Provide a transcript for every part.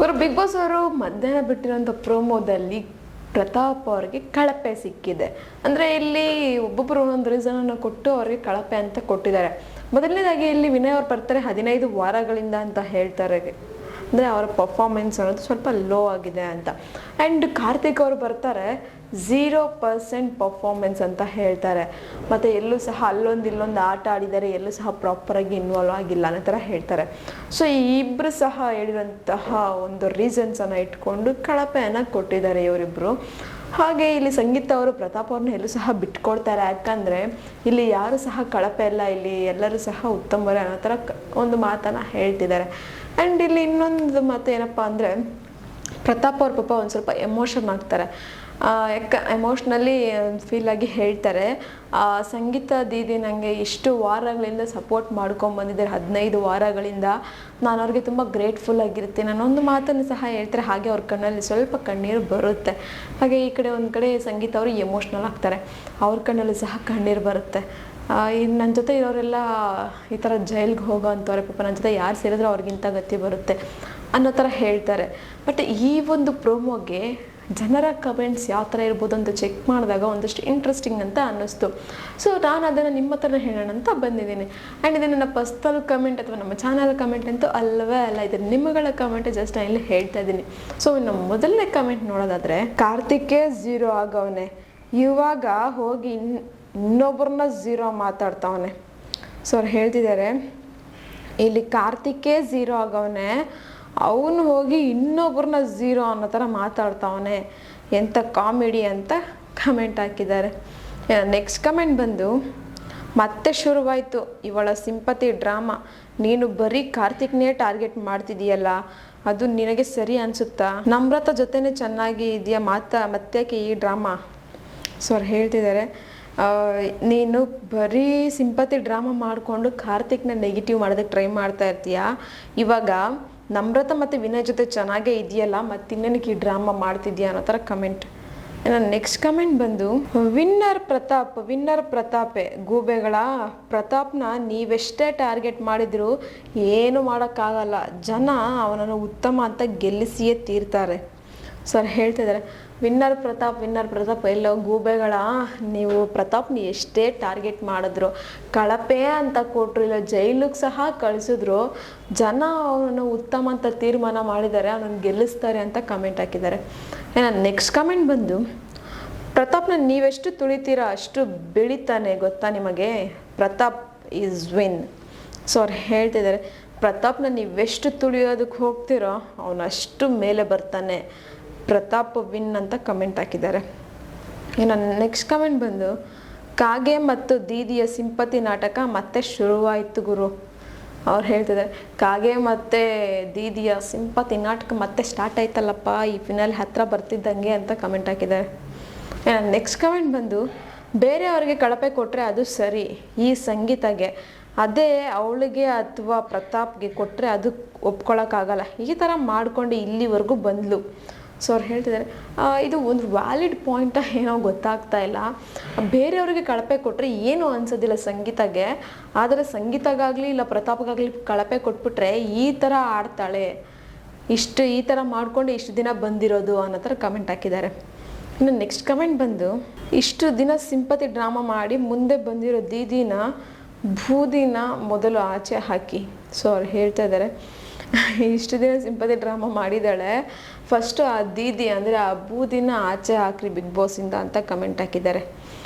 ಅವರು big boss ಅವರು ಮಧ್ಯಾಹ್ನ ಬಿಟ್ಟಿರೋಂಥ ಪ್ರೋಮೋದಲ್ಲಿ ಪ್ರತಾಪ್ ಅವರಿಗೆ ಕಳಪೆ ಸಿಕ್ಕಿದೆ. ಅಂದರೆ ಇಲ್ಲಿ ಒಬ್ಬೊಬ್ಬರು ಒಂದೊಂದು ರೀಸನನ್ನು ಕೊಟ್ಟು ಅವರಿಗೆ ಕಳಪೆ ಅಂತ ಕೊಟ್ಟಿದ್ದಾರೆ. ಮೊದಲನೇದಾಗಿ ಇಲ್ಲಿ ವಿನಯ್ ಅವ್ರು ಬರ್ತಾರೆ 15 ವಾರಗಳಿಂದ ಅಂತ ಹೇಳ್ತಾರೆ. ಅಂದರೆ ಅವರ ಪರ್ಫಾರ್ಮೆನ್ಸ್ ಅನ್ನೋದು ಸ್ವಲ್ಪ ಲೋ ಆಗಿದೆ ಅಂತ. ಆ್ಯಂಡ್ ಕಾರ್ತಿಕ್ ಅವರು ಬರ್ತಾರೆ 0% ಪರ್ಫಾರ್ಮೆನ್ಸ್ ಅಂತ ಹೇಳ್ತಾರೆ. ಮತ್ತು ಎಲ್ಲೂ ಸಹ ಇಲ್ಲೊಂದು ಆಟ ಆಡಿದ್ದಾರೆ, ಎಲ್ಲೂ ಸಹ ಪ್ರಾಪರಾಗಿ ಇನ್ವಾಲ್ವ್ ಆಗಿಲ್ಲ ಅನ್ನೋ ಥರ ಹೇಳ್ತಾರೆ. ಸೊ ಈ ಇಬ್ಬರು ಸಹ ಹೇಳಿರೋಂತಹ ಒಂದು ರೀಸನ್ಸನ್ನು ಇಟ್ಕೊಂಡು ಕಳಪೆಯನ್ನು ಕೊಟ್ಟಿದ್ದಾರೆ ಇವರಿಬ್ಬರು. ಹಾಗೆ ಇಲ್ಲಿ ಸಂಗೀತ ಅವರು ಪ್ರತಾಪ್ ಅವ್ರನ್ನ ಎಲ್ಲೂ ಸಹ ಬಿಟ್ಕೊಡ್ತಾರೆ. ಯಾಕಂದರೆ ಇಲ್ಲಿ ಯಾರು ಸಹ ಕಳಪೆ ಇಲ್ಲ, ಇಲ್ಲಿ ಎಲ್ಲರೂ ಸಹ ಉತ್ತಮರೇ ಅನ್ನೋ ಥರ ಒಂದು ಮಾತನ್ನು ಹೇಳ್ತಿದ್ದಾರೆ. ಆ್ಯಂಡ್ ಇಲ್ಲಿ ಇನ್ನೊಂದು ಮಾತು ಏನಪ್ಪ ಅಂದರೆ ಪ್ರತಾಪ್ ಅವ್ರ ಪಾಪ ಒಂದು ಸ್ವಲ್ಪ ಎಮೋಷನ್ ಆಗ್ತಾರೆ. ಎಮೋಷ್ನಲಿ ಫೀಲ್ ಆಗಿ ಹೇಳ್ತಾರೆ, ಸಂಗೀತ ದೀದಿ ನನಗೆ ಇಷ್ಟು ವಾರಗಳಿಂದ ಸಪೋರ್ಟ್ ಮಾಡ್ಕೊಂಬಂದಿದ್ದಾರೆ, 15 ವಾರಗಳಿಂದ ನಾನು ಅವ್ರಿಗೆ ತುಂಬ ಗ್ರೇಟ್ಫುಲ್ ಆಗಿರ್ತೀನಿ ಅನ್ನೊಂದು ಮಾತನ್ನು ಸಹ ಹೇಳ್ತಾರೆ. ಹಾಗೆ ಅವ್ರ ಕಣ್ಣಲ್ಲಿ ಸ್ವಲ್ಪ ಕಣ್ಣೀರು ಬರುತ್ತೆ. ಹಾಗೆ ಈ ಕಡೆ ಒಂದು ಕಡೆ ಸಂಗೀತ ಅವರು ಎಮೋಷ್ನಲ್ ಆಗ್ತಾರೆ, ಅವ್ರ ಕಣ್ಣಲ್ಲಿ ಸಹ ಕಣ್ಣೀರು ಬರುತ್ತೆ. ನನ್ನ ಜೊತೆ ಇರೋರೆಲ್ಲ ಈ ಥರ ಜೈಲ್ಗೆ ಹೋಗೋ ಅಂಥವ್ರೆ, ಪಾಪ ನನ್ನ ಜೊತೆ ಯಾರು ಸೇರಿದ್ರೆ ಅವ್ರಿಗಿಂತ ಗತಿ ಬರುತ್ತೆ ಅನ್ನೋ ಥರ ಹೇಳ್ತಾರೆ. ಬಟ್ ಈ ಒಂದು ಪ್ರೋಮೋಗೆ ಜನರ ಕಮೆಂಟ್ಸ್ ಯಾವ ಥರ ಇರ್ಬೋದು ಅಂತ ಚೆಕ್ ಮಾಡಿದಾಗ ಒಂದಷ್ಟು ಇಂಟ್ರೆಸ್ಟಿಂಗ್ ಅಂತ ಅನ್ನಿಸ್ತು. ಸೊ ನಾನು ಅದನ್ನು ನಿಮ್ಮ ಹತ್ರ ಹೇಳೋಣ ಅಂತ ಬಂದಿದ್ದೀನಿ. ಆ್ಯಂಡ್ ಇದು ನನ್ನ ಪರ್ಸ್ನಲ್ ಕಮೆಂಟ್ ಅಥವಾ ನಮ್ಮ ಚಾನಲ್ ಕಮೆಂಟ್ ಅಂತೂ ಅಲ್ಲವೇ ಅಲ್ಲ, ಇದು ನಿಮ್ಮಗಳ ಕಮೆಂಟ್ ಜಸ್ಟ್ ನಾನು ಇಲ್ಲಿ ಹೇಳ್ತಾ ಇದ್ದೀನಿ. ಸೊ ಇನ್ನು ಮೊದಲನೇ ಕಮೆಂಟ್ ನೋಡೋದಾದರೆ, ಕಾರ್ತಿಕೇ 0 ಆಗವನೆ, ಇವಾಗ ಹೋಗಿ ಇನ್ನೊಬ್ಬರನ್ನ 0 ಮಾತಾಡ್ತಾವನೆ. ಸೊ ಅವ್ರು ಹೇಳ್ತಿದ್ದಾರೆ ಇಲ್ಲಿ ಕಾರ್ತಿಕೇ 0 ಆಗವನೆ, ಅವನು ಹೋಗಿ ಇನ್ನೊಬ್ಬರನ್ನ 0 ಅನ್ನೋ ಥರ ಮಾತಾಡ್ತಾವನೆ, ಎಂಥ ಕಾಮಿಡಿ ಅಂತ ಕಮೆಂಟ್ ಹಾಕಿದ್ದಾರೆ. ನೆಕ್ಸ್ಟ್ ಕಮೆಂಟ್ ಬಂದು, ಮತ್ತೆ ಶುರುವಾಯಿತು ಇವಳ ಸಿಂಪತಿ ಡ್ರಾಮಾ, ನೀನು ಬರೀ ಕಾರ್ತಿಕ್ನೇ ಟಾರ್ಗೆಟ್ ಮಾಡ್ತಿದೀಯಲ್ಲ, ಅದು ನಿನಗೆ ಸರಿ ಅನಿಸುತ್ತಾ? ನಮ್ರತ ಜೊತೆನೇ ಚೆನ್ನಾಗಿ ಇದೆಯಾ ಮತ್ತೇಕೆ ಈ ಡ್ರಾಮಾ? ಸೊ ಅವ್ರು ಹೇಳ್ತಿದ್ದಾರೆ, ನೀನು ಬರೀ ಸಿಂಪತಿ ಡ್ರಾಮಾ ಮಾಡಿಕೊಂಡು ಕಾರ್ತಿಕ್ನ ನೆಗೆಟಿವ್ ಮಾಡೋದಕ್ಕೆ ಟ್ರೈ ಮಾಡ್ತಾ ಇರ್ತೀಯ, ಇವಾಗ ನಮ್ರತ ಮತ್ತು ವಿನಯ್ ಜೊತೆ ಚೆನ್ನಾಗೇ ಇದೆಯಲ್ಲ, ಮತ್ತು ಇನ್ನೇನಕ್ಕೆ ಈ ಡ್ರಾಮಾ ಮಾಡ್ತಿದ್ಯಾ ಅನ್ನೋ ಥರ ಕಮೆಂಟ್. ನೆಕ್ಸ್ಟ್ ಕಮೆಂಟ್ ಬಂದು, ವಿನ್ನರ್ ಪ್ರತಾಪೆ ಗೂಬೆಗಳ ಪ್ರತಾಪ್ನ ನೀವೆಷ್ಟೇ ಟಾರ್ಗೆಟ್ ಮಾಡಿದ್ರು ಏನು ಮಾಡೋಕ್ಕಾಗಲ್ಲ, ಜನ ಅವನನ್ನು ಉತ್ತಮ ಅಂತ ಗೆಲ್ಲಿಸಿಯೇ ತೀರ್ತಾರೆ. ಸರ್ ಹೇಳ್ತಿದ್ದಾರೆ, ವಿನ್ನರ್ ಪ್ರತಾಪ್ ಎಲ್ಲೋ ಗೂಬೆಗಳ, ನೀವು ಪ್ರತಾಪ್ನ ಎಷ್ಟೇ ಟಾರ್ಗೆಟ್ ಮಾಡಿದ್ರು, ಕಳಪೆ ಅಂತ ಕೊಟ್ಟರು, ಇಲ್ಲ ಜೈಲಿಗೆ ಸಹ ಕಳಿಸಿದ್ರು, ಜನ ಅವನನ್ನು ಉತ್ತಮ ಅಂತ ತೀರ್ಮಾನ ಮಾಡಿದ್ದಾರೆ, ಅವನನ್ನು ಗೆಲ್ಲಿಸ್ತಾರೆ ಅಂತ ಕಮೆಂಟ್ ಹಾಕಿದ್ದಾರೆ. ನೆಕ್ಸ್ಟ್ ಕಮೆಂಟ್ ಬಂದು, ಪ್ರತಾಪ್ನ ನೀವೆಷ್ಟು ತುಳಿತೀರಾ ಅಷ್ಟು ಬೆಳಿತಾನೆ ಗೊತ್ತಾ ನಿಮಗೆ, ಪ್ರತಾಪ್ ಈಸ್ ವಿನ್. ಸೊ ಅವ್ರು ಹೇಳ್ತಿದ್ದಾರೆ, ಪ್ರತಾಪ್ನ ನೀವೆಷ್ಟು ತುಳಿಯೋದಕ್ಕೆ ಹೋಗ್ತಿರೋ ಅವನಷ್ಟು ಮೇಲೆ ಬರ್ತಾನೆ, ಪ್ರತಾಪ್ ವಿನ್ ಅಂತ ಕಮೆಂಟ್ ಹಾಕಿದ್ದಾರೆ. ನೆಕ್ಸ್ಟ್ ಕಮೆಂಟ್ ಬಂದು, ಕಾಗೆ ಮತ್ತು ದೀದಿಯ ಸಿಂಪತಿ ನಾಟಕ ಮತ್ತೆ ಶುರುವಾಯಿತು ಗುರು. ಅವ್ರು ಹೇಳ್ತಿದ್ದಾರೆ, ಕಾಗೆ ಮತ್ತು ದೀದಿಯ ಸಿಂಪತಿ ನಾಟಕ ಮತ್ತೆ ಸ್ಟಾರ್ಟ್ ಆಯ್ತಲ್ಲಪ್ಪ, ಈ ಫಿನಾಲ್ ಹತ್ರ ಬರ್ತಿದ್ದಂಗೆ ಅಂತ ಕಮೆಂಟ್ ಹಾಕಿದ್ದಾರೆ. ನೆಕ್ಸ್ಟ್ ಕಮೆಂಟ್ ಬಂದು, ಬೇರೆಯವ್ರಿಗೆ ಕಳಪೆ ಕೊಟ್ಟರೆ ಅದು ಸರಿ, ಈ ಸಂಗೀತಗೆ ಅದೇ ಅವಳಿಗೆ ಅಥವಾ ಪ್ರತಾಪ್ಗೆ ಕೊಟ್ಟರೆ ಅದು ಒಪ್ಕೊಳ್ಳೋಕ್ಕಾಗಲ್ಲ, ಈ ಥರ ಮಾಡ್ಕೊಂಡು ಇಲ್ಲಿವರೆಗೂ ಬಂದ್ಲು. ಸೊ ಅವ್ರು ಹೇಳ್ತಿದ್ದಾರೆ, ಇದು ಒಂದು ವ್ಯಾಲಿಡ್ ಪಾಯಿಂಟ ಏನೋ ಗೊತ್ತಾಗ್ತಾ ಇಲ್ಲ. ಬೇರೆಯವ್ರಿಗೆ ಕಳಪೆ ಕೊಟ್ಟರೆ ಏನು ಅನ್ಸೋದಿಲ್ಲ ಸಂಗೀತಗೆ, ಆದರೆ ಸಂಗೀತಗಾಗಲಿ ಇಲ್ಲ ಪ್ರತಾಪ್ಗಾಗಲಿ ಕಳಪೆ ಕೊಟ್ಬಿಟ್ರೆ ಈ ಥರ ಆಡ್ತಾಳೆ, ಈ ಥರ ಮಾಡ್ಕೊಂಡು ಇಷ್ಟು ದಿನ ಬಂದಿರೋದು ಅನ್ನೋ ಥರ ಕಮೆಂಟ್ ಹಾಕಿದ್ದಾರೆ. ಇನ್ನು ನೆಕ್ಸ್ಟ್ ಕಮೆಂಟ್ ಬಂದು, ಇಷ್ಟು ದಿನ ಸಿಂಪತಿ ಡ್ರಾಮಾ ಮಾಡಿ ಮುಂದೆ ಬಂದಿರೋ ದೀದಿನ ಬೂದಿನ ಮೊದಲು ಆಚೆ ಹಾಕಿ. ಸೊ ಅವ್ರು ಹೇಳ್ತಾ ಇದ್ದಾರೆ, ಇಷ್ಟು ದಿನ ಸಿಂಪತಿ ಡ್ರಾಮಾ ಮಾಡಿದ್ದಾಳೆ, ಫಸ್ಟು ಆ ದೀದಿ ಅಂದರೆ ಆ ಬೂದಿನ ಆಚೆ ಹಾಕ್ರಿ ಬಿಗ್ ಬಾಸಿಂದ ಅಂತ ಕಮೆಂಟ್ ಹಾಕಿದ್ದಾರೆ.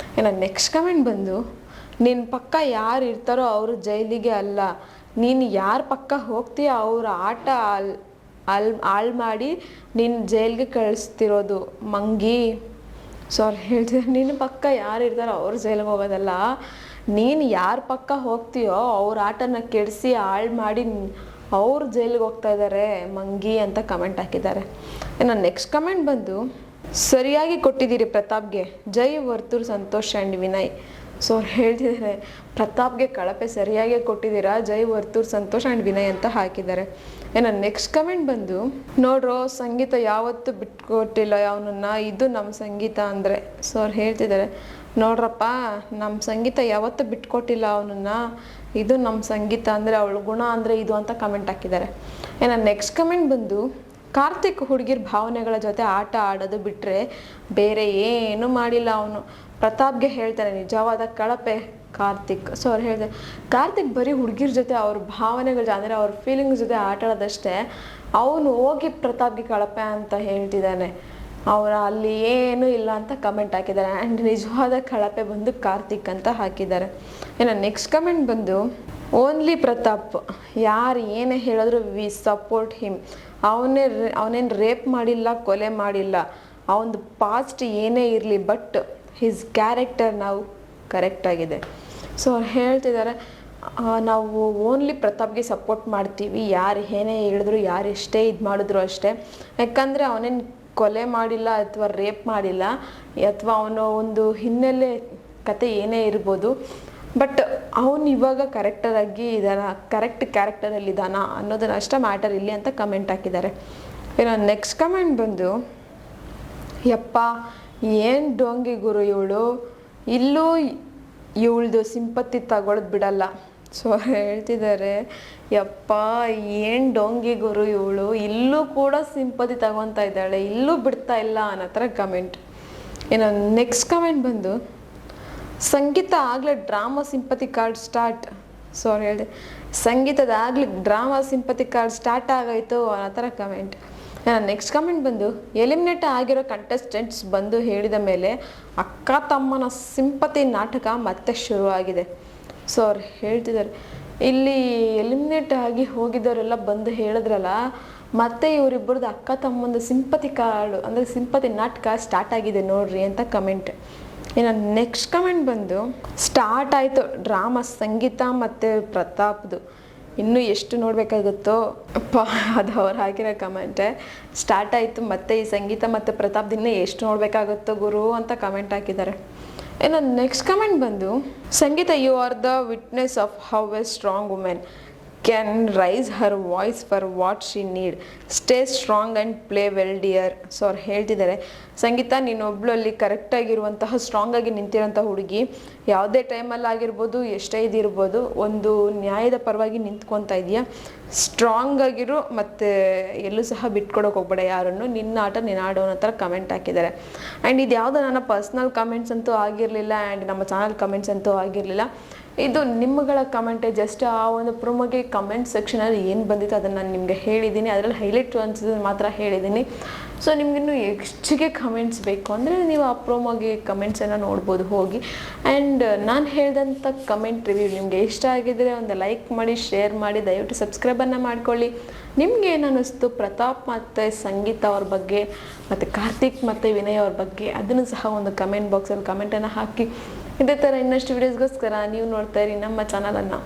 ನೆಕ್ಸ್ಟ್ ಕಮೆಂಟ್ ಬಂದು, ನಿನ್ನ ಪಕ್ಕ ಯಾರು ಇರ್ತಾರೋ ಅವರು ಜೈಲಿಗೆ ಅಲ್ಲ, ನೀನು ಯಾರ ಪಕ್ಕ ಹೋಗ್ತೀಯ ಅವ್ರ ಆಟ ಹಾಳು ಮಾಡಿ ನಿನ್ನ ಜೈಲಿಗೆ ಕಳಿಸ್ತಿರೋದು ಮಂಗಿ. ಸೊ ಅವ್ರು ಹೇಳ್ತಿದ್ದಾರೆ, ನಿನ್ನ ಪಕ್ಕ ಯಾರು ಇರ್ತಾರೋ ಅವ್ರು ಜೈಲಿಗೆ ಹೋಗೋದಲ್ಲ, ನೀನು ಯಾರ ಪಕ್ಕ ಹೋಗ್ತೀಯೋ ಅವ್ರ ಆಟನ ಕೆಡಿಸಿ ಹಾಳು ಮಾಡಿ ಅವ್ರು ಜೈಲಿಗೆ ಹೋಗ್ತಾ ಇದ್ದಾರೆ ಮಂಗಿ ಅಂತ ಕಮೆಂಟ್ ಹಾಕಿದ್ದಾರೆ. ನೆಕ್ಸ್ಟ್ ಕಮೆಂಟ್ ಬಂದು, ಸರಿಯಾಗಿ ಕೊಟ್ಟಿದ್ದೀರಿ ಪ್ರತಾಪ್ಗೆ, ಜೈ ವರ್ತೂರ್ ಸಂತೋಷ್ ಆ್ಯಂಡ್ ವಿನಯ್. ಸೊ ಅವ್ರು ಹೇಳ್ತಿದ್ದಾರೆ, ಪ್ರತಾಪ್ಗೆ ಕಳಪೆ ಸರಿಯಾಗಿ ಕೊಟ್ಟಿದ್ದೀರಾ, ಜೈ ವರ್ತೂರ್ ಸಂತೋಷ್ ಆ್ಯಂಡ್ ವಿನಯ್ ಅಂತ ಹಾಕಿದ್ದಾರೆ. ನೆಕ್ಸ್ಟ್ ಕಮೆಂಟ್ ಬಂದು, ನೋಡ್ರೋ ಸಂಗೀತ ಯಾವತ್ತೂ ಬಿಟ್ಕೊಟ್ಟಿಲ್ಲ ಅವನನ್ನ, ಇದು ನಮ್ಮ ಸಂಗೀತ ಅಂದರೆ. ಸೊ ಅವ್ರು ಹೇಳ್ತಿದ್ದಾರೆ, ನೋಡ್ರಪ್ಪ ನಮ್ಮ ಸಂಗೀತ ಯಾವತ್ತೂ ಬಿಟ್ಕೊಟ್ಟಿಲ್ಲ ಅವನನ್ನ, ಇದು ನಮ್ಮ ಸಂಗೀತ ಅಂದರೆ ಅವಳ ಗುಣ ಅಂದರೆ ಇದು ಅಂತ ಕಮೆಂಟ್ ಹಾಕಿದ್ದಾರೆ. ನೆಕ್ಸ್ಟ್ ಕಮೆಂಟ್ ಬಂದು, ಕಾರ್ತಿಕ್ ಹುಡುಗಿರ ಭಾವನೆಗಳ ಜೊತೆ ಆಟ ಆಡೋದು ಬಿಟ್ಟರೆ ಬೇರೆ ಏನು ಮಾಡಿಲ್ಲ ಅವನು. ಪ್ರತಾಪ್ಗೆ ಹೇಳ್ತಾನೆ ನಿಜವಾದ ಕಳಪೆ ಕಾರ್ತಿಕ್. ಸೊ ಅವ್ರು ಹೇಳಿದೆ ಕಾರ್ತಿಕ್ ಬರೀ ಹುಡುಗಿರ ಜೊತೆ ಅವ್ರ ಭಾವನೆಗಳ ಅಂದರೆ ಅವ್ರ ಫೀಲಿಂಗ್ಸ್ ಜೊತೆ ಆಟ ಆಡೋದಷ್ಟೇ. ಅವನು ಹೋಗಿ ಪ್ರತಾಪ್ಗೆ ಕಳಪೆ ಅಂತ ಹೇಳ್ತಿದ್ದಾನೆ. ಅವರ ಅಲ್ಲಿ ಏನೂ ಇಲ್ಲ ಅಂತ ಕಮೆಂಟ್ ಹಾಕಿದ್ದಾರೆ. ಆ್ಯಂಡ್ ನಿಜವಾದ ಕಳಪೆ ಬಂದು ಕಾರ್ತಿಕ್ ಅಂತ ಹಾಕಿದ್ದಾರೆ. ಇನ್ನು ನೆಕ್ಸ್ಟ್ ಕಮೆಂಟ್ ಬಂದು ಓನ್ಲಿ ಪ್ರತಾಪ್, ಯಾರು ಏನೇ ಹೇಳಿದ್ರು ವಿ ಸಪೋರ್ಟ್ ಹಿಮ್. ಅವನೇನು ರೇಪ್ ಮಾಡಿಲ್ಲ, ಕೊಲೆ ಮಾಡಿಲ್ಲ. ಅವನದು ಪಾಸ್ಟ್ ಏನೇ ಇರಲಿ ಬಟ್ ಹಿಸ್ ಕ್ಯಾರೆಕ್ಟರ್ ನಾವು ಕರೆಕ್ಟಾಗಿದೆ. ಸೊ ಅವ್ರು ಹೇಳ್ತಿದ್ದಾರೆ ನಾವು ಓನ್ಲಿ ಪ್ರತಾಪ್ಗೆ ಸಪೋರ್ಟ್ ಮಾಡ್ತೀವಿ, ಯಾರು ಏನೇ ಹೇಳಿದ್ರು ಯಾರು ಎಷ್ಟೇ ಇದು ಮಾಡಿದ್ರು ಅಷ್ಟೇ. ಯಾಕಂದರೆ ಅವನೇನು ಕೊಲೆ ಮಾಡಿಲ್ಲ ಅಥವಾ ರೇಪ್ ಮಾಡಿಲ್ಲ, ಅಥವಾ ಅವನು ಒಂದು ಹಿನ್ನೆಲೆ ಕತೆ ಏನೇ ಇರ್ಬೋದು, ಬಟ್ ಅವನು ಇವಾಗ ಕರೆಕ್ಟರಾಗಿ ಇದ್ದಾನ, ಕರೆಕ್ಟ್ ಕ್ಯಾರೆಕ್ಟರಲ್ಲಿ ಇದ್ದಾನ ಅನ್ನೋದನ್ನ ಅಷ್ಟೇ ಮ್ಯಾಟರ್ ಇಲ್ಲಿ ಅಂತ ಕಮೆಂಟ್ ಹಾಕಿದ್ದಾರೆ. ಇನ್ನು ನೆಕ್ಸ್ಟ್ ಕಮೆಂಟ್ ಬಂದು ಯಪ್ಪ ಏನು ಡೋಂಗಿ ಗುರು ಇವಳು, ಇಲ್ಲೂ ಇವಳ್ದು ಸಿಂಪತ್ತಿ ತಗೊಳ್ಳೋದು ಬಿಡಲ್ಲ. ಸೊ ಹೇಳ್ತಿದ್ದಾರೆ ಯಪ್ಪ ಏನು ಡೋಂಗಿ ಗುರು ಇವಳು, ಇಲ್ಲೂ ಕೂಡ ಸಿಂಪತಿ ತಗೊತಾ ಇದ್ದಾಳೆ, ಇಲ್ಲೂ ಬಿಡ್ತಾ ಇಲ್ಲ ಅನ್ನೋ ಥರ ಕಮೆಂಟ್. ಇನ್ನು ನೆಕ್ಸ್ಟ್ ಕಮೆಂಟ್ ಬಂದು ಸಂಗೀತ ಆಗಲೇ drama sympathy card start. So ಅವ್ರು ಹೇಳಿದೆ ಸಂಗೀತದಾಗಲೇ ಡ್ರಾಮಾ ಸಿಂಪತಿ ಕಾರ್ಡ್ ಸ್ಟಾರ್ಟ್ ಆಗೋಯ್ತು ಅನ್ನೋ ಥರ ಕಮೆಂಟ್. ನೆಕ್ಸ್ಟ್ ಕಮೆಂಟ್ ಬಂದು ಎಲಿಮಿನೇಟ್ ಆಗಿರೋ ಕಂಟೆಸ್ಟೆಂಟ್ಸ್ ಬಂದು ಹೇಳಿದ ಮೇಲೆ ಅಕ್ಕ ತಮ್ಮನ ಸಿಂಪತಿ ನಾಟಕ ಮತ್ತೆ ಶುರುವಾಗಿದೆ. ಸೊ ಅವ್ರು ಹೇಳ್ತಿದ್ದಾರೆ ಇಲ್ಲಿ ಎಲಿಮಿನೇಟ್ ಆಗಿ ಹೋಗಿದ್ದವರೆಲ್ಲ ಬಂದು ಹೇಳಿದ್ರಲ್ಲ, ಮತ್ತೆ ಇವರಿಬ್ಬರದ್ದು ಅಕ್ಕ ತಮ್ಮಂದು ಸಿಂಪತಿ ಕಾರ್ಡು ಅಂದರೆ ಸಿಂಪತಿ ನಾಟಕ ಸ್ಟಾರ್ಟ್ ಆಗಿದೆ ನೋಡ್ರಿ ಅಂತ ಕಮೆಂಟ್. ಇನ್ನು ನೆಕ್ಸ್ಟ್ ಕಮೆಂಟ್ ಬಂದು ಸ್ಟಾರ್ಟ್ ಆಯಿತು ಡ್ರಾಮಾ ಸಂಗೀತ ಮತ್ತು ಪ್ರತಾಪ್ದು, ಇನ್ನೂ ಎಷ್ಟು ನೋಡಬೇಕಾಗುತ್ತೋ ಅಪ್ಪ. ಅದು ಅವ್ರು ಹಾಕಿರೋ ಕಮೆಂಟೆ. ಸ್ಟಾರ್ಟ್ ಆಯಿತು ಮತ್ತು ಈ ಸಂಗೀತ ಮತ್ತು ಪ್ರತಾಪ್ದು ಇನ್ನೂ ಎಷ್ಟು ನೋಡಬೇಕಾಗುತ್ತೋ ಗುರು ಅಂತ ಕಮೆಂಟ್ ಹಾಕಿದ್ದಾರೆ. ಇನ್ನು ನೆಕ್ಸ್ಟ್ ಕಮೆಂಟ್ ಬಂದು Sangeeta you are the witness of how a strong women can raise her voice for what she need, stay strong and play well dear. So ಅವ್ರು ಹೇಳ್ತಿದ್ದಾರೆ ಸಂಗೀತ ನೀನೊಬ್ಳು ಅಲ್ಲಿ ಕರೆಕ್ಟಾಗಿರುವಂತಹ ಸ್ಟ್ರಾಂಗಾಗಿ ನಿಂತಿರೋಂಥ ಹುಡುಗಿ, ಯಾವುದೇ ಟೈಮಲ್ಲಿ ಆಗಿರ್ಬೋದು ಎಷ್ಟೇ ಇದಿರ್ಬೋದು ಒಂದು ನ್ಯಾಯದ ಪರವಾಗಿ ನಿಂತ್ಕೊತಾ ಇದೆಯಾ, ಸ್ಟ್ರಾಂಗ್ ಆಗಿರು ಮತ್ತು ಎಲ್ಲೂ ಸಹ ಬಿಟ್ಕೊಡೋಕೆ ಹೋಗ್ಬೇಡ ಯಾರನ್ನು, ನಿನ್ನ ಆಟ ನೀನು ಆಡೋ ಅನ್ನೋ ಥರ ಕಮೆಂಟ್ ಹಾಕಿದ್ದಾರೆ. ಆ್ಯಂಡ್ ಇದು ಯಾವುದೋ ನನ್ನ ಪರ್ಸ್ನಲ್ ಕಮೆಂಟ್ಸ್ ಅಂತೂ ಆಗಿರಲಿಲ್ಲ, ಆ್ಯಂಡ್ ನಮ್ಮ ಚಾನಲ್ ಕಮೆಂಟ್ಸ್ ಅಂತೂ ಆಗಿರಲಿಲ್ಲ. ಇದು ನಿಮ್ಮಗಳ ಕಮೆಂಟೇ. ಜಸ್ಟ್ ಆ ಒಂದು ಪ್ರೊಮೋಗೆ ಕಮೆಂಟ್ ಸೆಕ್ಷನಲ್ಲಿ ಏನು ಬಂದಿತ್ತು ಅದನ್ನು ನಾನು ನಿಮಗೆ ಹೇಳಿದ್ದೀನಿ, ಅದರಲ್ಲಿ ಹೈಲೈಟ್ ಅನ್ಸಿದ್ದು ಮಾತ್ರ ಹೇಳಿದ್ದೀನಿ. ಸೊ ನಿಮಗಿನ್ನೂ ಹೆಚ್ಚಿಗೆ ಕಮೆಂಟ್ಸ್ ಬೇಕು ಅಂದರೆ ನೀವು ಆ ಪ್ರೊಮೋಗೆ ಕಮೆಂಟ್ಸನ್ನು ನೋಡ್ಬೋದು ಹೋಗಿ. ಆ್ಯಂಡ್ ನಾನು ಹೇಳಿದಂಥ ಕಮೆಂಟ್ ರಿವ್ಯೂ ನಿಮಗೆ ಇಷ್ಟ ಆಗಿದ್ದರೆ ಒಂದು ಲೈಕ್ ಮಾಡಿ, ಶೇರ್ ಮಾಡಿ, ದಯವಿಟ್ಟು ಸಬ್ಸ್ಕ್ರೈಬನ್ನು ಮಾಡ್ಕೊಳ್ಳಿ. ನಿಮ್ಗೆ ಏನು ಅನ್ನಿಸ್ತು ಪ್ರತಾಪ್ ಮತ್ತು ಸಂಗೀತ ಅವ್ರ ಬಗ್ಗೆ ಮತ್ತು ಕಾರ್ತಿಕ್ ಮತ್ತು ವಿನಯ್ ಅವ್ರ ಬಗ್ಗೆ ಅದನ್ನು ಸಹ ಒಂದು ಕಮೆಂಟ್ ಬಾಕ್ಸಲ್ಲಿ ಕಮೆಂಟನ್ನು ಹಾಕಿ. ಇದೇ ಥರ ಇನ್ನಷ್ಟು ವೀಡಿಯೋಸ್ಗೋಸ್ಕರ ನೀವು ನೋಡ್ತಾ ಇರಿ ನಮ್ಮ ಚಾನಲನ್ನು.